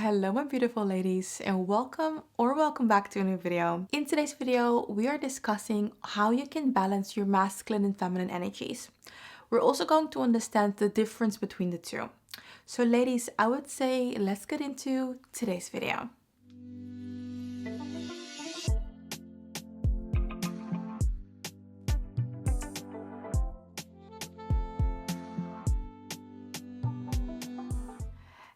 Hello my beautiful ladies and welcome back to a new video. In today's video, we are discussing how you can balance your masculine and feminine energies. We're also going to understand the difference between the two. So ladies, I would say let's get into today's video.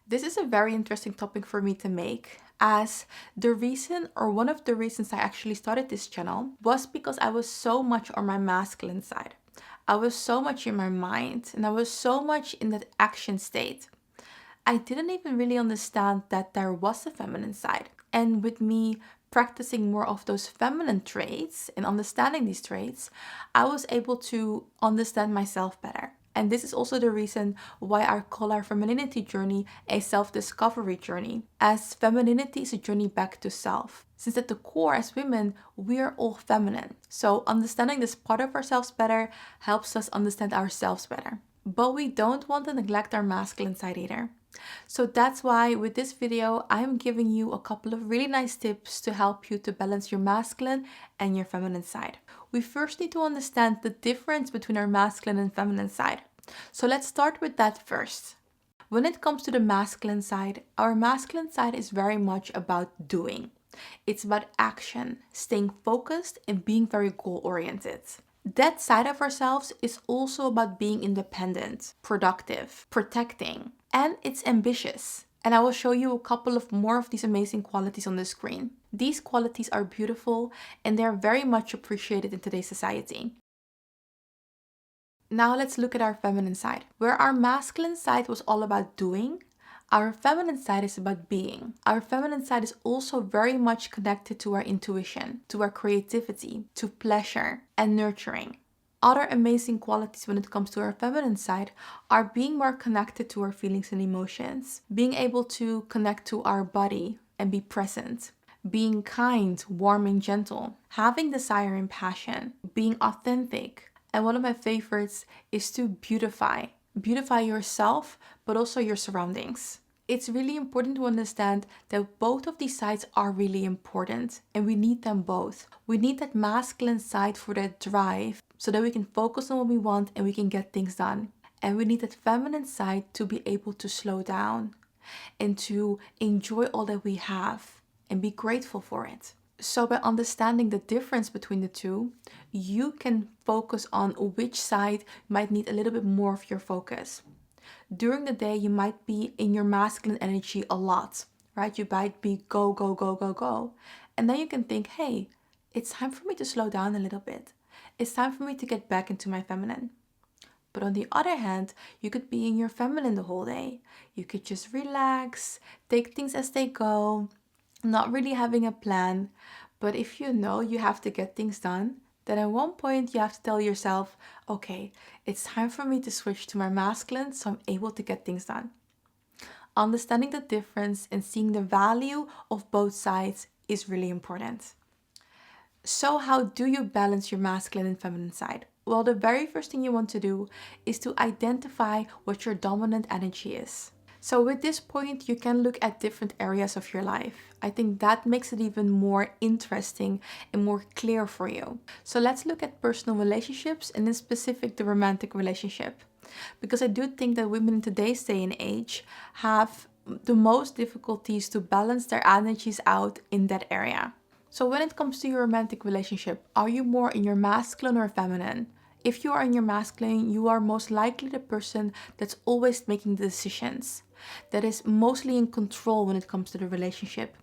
This is a very interesting topic for me to make, as the reason, or one of the reasons I actually started this channel was because I was so much on my masculine side. I was so much in my mind and I was so much in that action state. I didn't even really understand that there was a feminine side. And with me practicing more of those feminine traits and understanding these traits, I was able to understand myself better. And this is also the reason why I call our femininity journey a self-discovery journey, as femininity is a journey back to self. Since at the core, as women, we are all feminine. So understanding this part of ourselves better helps us understand ourselves better. But we don't want to neglect our masculine side either. So that's why with this video, I'm giving you a couple of really nice tips to help you to balance your masculine and your feminine side. We first need to understand the difference between our masculine and feminine side. So let's start with that first. When it comes to the masculine side, our masculine side is very much about doing. It's about action, staying focused, and being very goal-oriented. That side of ourselves is also about being independent, productive, protecting, and it's ambitious. And I will show you a couple of more of these amazing qualities on the screen. These qualities are beautiful and they're very much appreciated in today's society. Now let's look at our feminine side. Where our masculine side was all about doing, our feminine side is about being. Our feminine side is also very much connected to our intuition, to our creativity, to pleasure and nurturing. Other amazing qualities when it comes to our feminine side are being more connected to our feelings and emotions, being able to connect to our body and be present, being kind, warm and gentle, having desire and passion, being authentic. And one of my favorites is to beautify yourself, but also your surroundings. It's really important to understand that both of these sides are really important and we need them both. We need that masculine side for that drive so that we can focus on what we want and we can get things done. And we need that feminine side to be able to slow down and to enjoy all that we have and be grateful for it. So by understanding the difference between the two, you can focus on which side might need a little bit more of your focus. During the day, you might be in your masculine energy a lot, right? You might be go, go, go, go, go. And then you can think, hey, it's time for me to slow down a little bit. It's time for me to get back into my feminine. But on the other hand, you could be in your feminine the whole day. You could just relax, take things as they go, not really having a plan. But if you know you have to get things done, then at one point you have to tell yourself, okay, it's time for me to switch to my masculine so I'm able to get things done. Understanding the difference and seeing the value of both sides is really important. So how do you balance your masculine and feminine side? Well, the very first thing you want to do is to identify what your dominant energy is. So with this point, you can look at different areas of your life. I think that makes it even more interesting and more clear for you. So let's look at personal relationships and in specific the romantic relationship. Because I do think that women in today's day and age have the most difficulties to balance their energies out in that area. So when it comes to your romantic relationship, are you more in your masculine or feminine? If you are in your masculine, you are most likely the person that's always making the decisions, that is mostly in control when it comes to the relationship.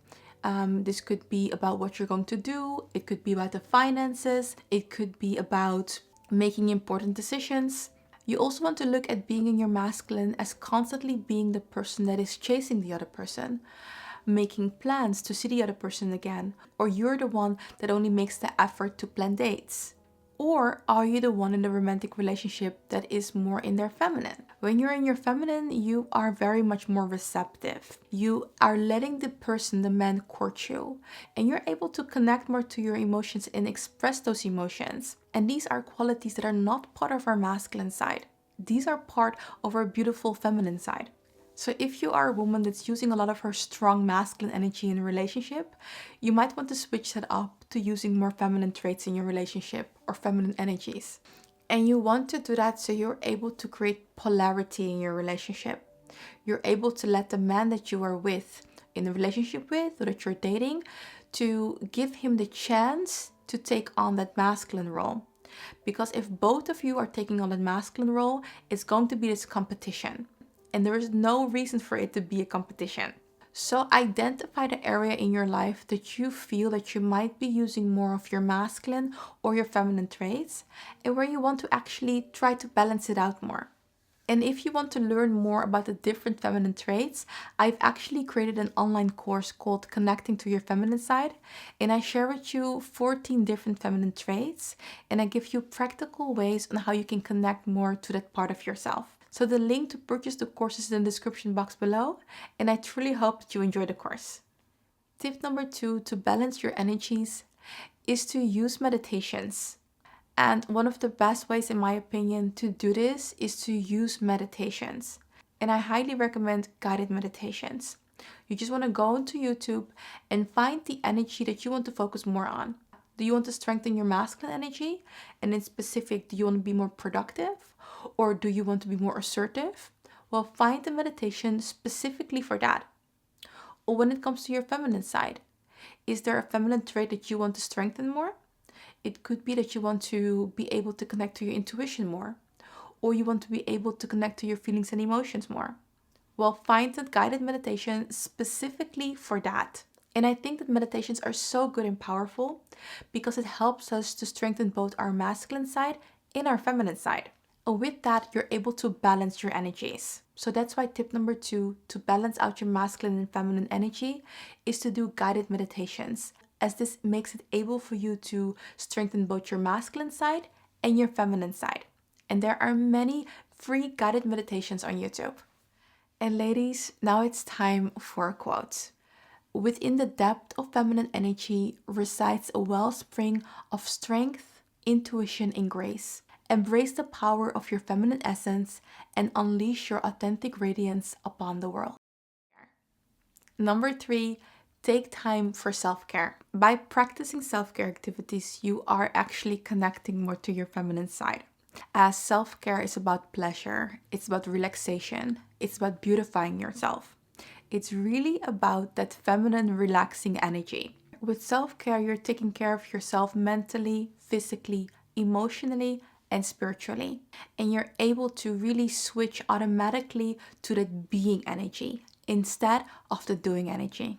This could be about what you're going to do. It could be about the finances. It could be about making important decisions. You also want to look at being in your masculine as constantly being the person that is chasing the other person, making plans to see the other person again, or you're the one that only makes the effort to plan dates. Or are you the one in the romantic relationship that is more in their feminine? When you're in your feminine, you are very much more receptive. You are letting the person, the man, court you. And you're able to connect more to your emotions and express those emotions. And these are qualities that are not part of our masculine side. These are part of our beautiful feminine side. So if you are a woman that's using a lot of her strong masculine energy in a relationship, you might want to switch that up to using more feminine traits in your relationship or feminine energies. And you want to do that so you're able to create polarity in your relationship. You're able to let the man that you are with, in a relationship with, or that you're dating, to give him the chance to take on that masculine role. Because if both of you are taking on that masculine role, it's going to be this competition. And there is no reason for it to be a competition. So identify the area in your life that you feel that you might be using more of your masculine or your feminine traits, and where you want to actually try to balance it out more. And if you want to learn more about the different feminine traits, I've actually created an online course called Connecting to Your Feminine Side. And I share with you 14 different feminine traits. And I give you practical ways on how you can connect more to that part of yourself. So the link to purchase the course is in the description box below. And I truly hope that you enjoy the course. Tip number 2 to balance your energies is to use meditations. And one of the best ways, in my opinion, to do this is to use meditations. And I highly recommend guided meditations. You just want to go into YouTube and find the energy that you want to focus more on. Do you want to strengthen your masculine energy? And in specific, do you want to be more productive? Or do you want to be more assertive? Well, find a meditation specifically for that. Or when it comes to your feminine side, is there a feminine trait that you want to strengthen more? It could be that you want to be able to connect to your intuition more, or you want to be able to connect to your feelings and emotions more. Well, find a guided meditation specifically for that. And I think that meditations are so good and powerful because it helps us to strengthen both our masculine side and our feminine side. And with that, you're able to balance your energies. So that's why tip number 2 to balance out your masculine and feminine energy is to do guided meditations, as this makes it able for you to strengthen both your masculine side and your feminine side. And there are many free guided meditations on YouTube. And ladies, now it's time for a quote. Within the depth of feminine energy resides a wellspring of strength, intuition, and grace. Embrace the power of your feminine essence and unleash your authentic radiance upon the world. Number 3, take time for self-care. By practicing self-care activities, you are actually connecting more to your feminine side. As self-care is about pleasure, it's about relaxation, it's about beautifying yourself. It's really about that feminine relaxing energy. With self-care, you're taking care of yourself mentally, physically, emotionally, and spiritually. And you're able to really switch automatically to that being energy instead of the doing energy.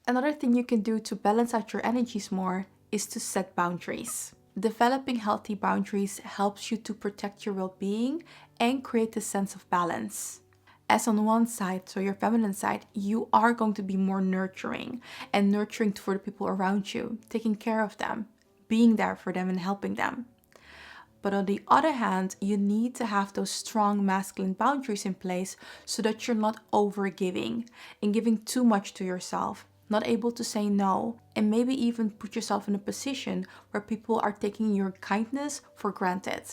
Another thing you can do to balance out your energies more is to set boundaries. Developing healthy boundaries helps you to protect your well-being and create a sense of balance. As on one side, so your feminine side, you are going to be more nurturing and nurturing for the people around you, taking care of them, being there for them and helping them. But on the other hand, you need to have those strong masculine boundaries in place so that you're not overgiving and giving too much to yourself, not able to say no, and maybe even put yourself in a position where people are taking your kindness for granted.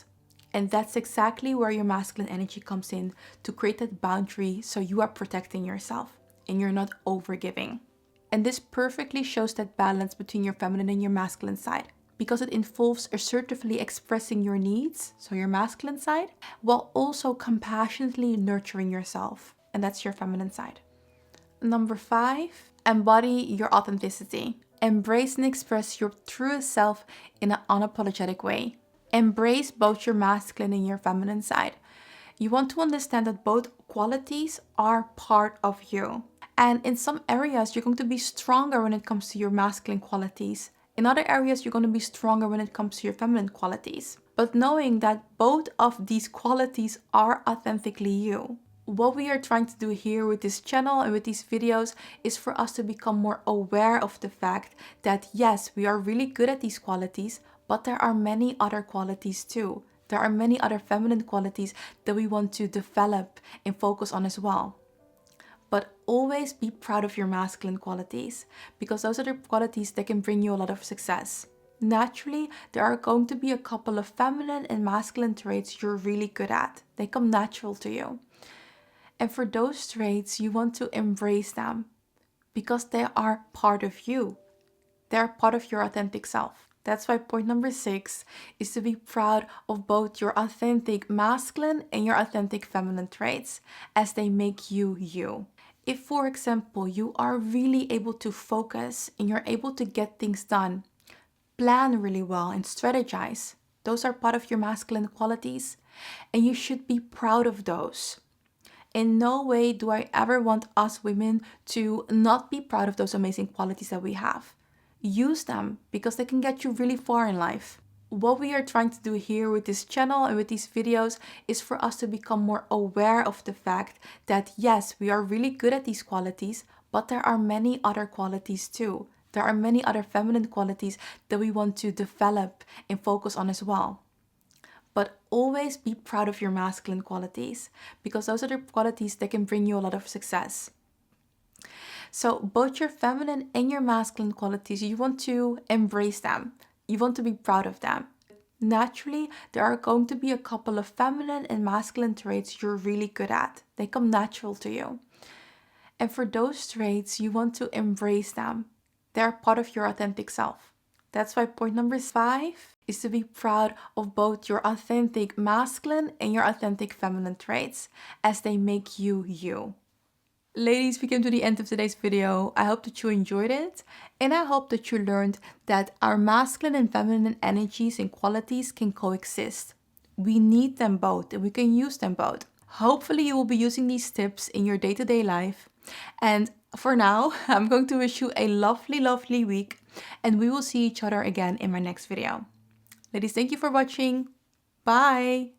And that's exactly where your masculine energy comes in, to create that boundary so you are protecting yourself and you're not overgiving. And this perfectly shows that balance between your feminine and your masculine side, because it involves assertively expressing your needs, so your masculine side, while also compassionately nurturing yourself, and that's your feminine side. Number 5, embody your authenticity. Embrace and express your truest self in an unapologetic way. Embrace both your masculine and your feminine side. You want to understand that both qualities are part of you. And in some areas, you're going to be stronger when it comes to your masculine qualities. In other areas, you're going to be stronger when it comes to your feminine qualities. But knowing that both of these qualities are authentically you. What we are trying to do here with this channel and with these videos is for us to become more aware of the fact that yes, we are really good at these qualities, but there are many other qualities too. There are many other feminine qualities that we want to develop and focus on as well. But always be proud of your masculine qualities, because those are the qualities that can bring you a lot of success. Naturally, there are going to be a couple of feminine and masculine traits you're really good at. They come natural to you. And for those traits, you want to embrace them because they are part of you. They're part of your authentic self. That's why point number 6 is to be proud of both your authentic masculine and your authentic feminine traits as they make you you. If, for example, you are really able to focus and you're able to get things done, plan really well and strategize, those are part of your masculine qualities, and you should be proud of those. In no way do I ever want us women to not be proud of those amazing qualities that we have. Use them because they can get you really far in life. What we are trying to do here with this channel and with these videos is for us to become more aware of the fact that yes, we are really good at these qualities, but there are many other qualities too. There are many other feminine qualities that we want to develop and focus on as well. But always be proud of your masculine qualities because those are the qualities that can bring you a lot of success. So both your feminine and your masculine qualities, you want to embrace them. You want to be proud of them. Naturally, there are going to be a couple of feminine and masculine traits you're really good at. They come natural to you. And for those traits, you want to embrace them. They're part of your authentic self. That's why point number 5 is to be proud of both your authentic masculine and your authentic feminine traits as they make you you. Ladies, we came to the end of today's video. I hope that you enjoyed it, and I hope that you learned that our masculine and feminine energies and qualities can coexist. We need them both and we can use them both. Hopefully you will be using these tips in your day-to-day life. And for now, I'm going to wish you a lovely, lovely week, and we will see each other again in my next video. Ladies, thank you for watching. Bye!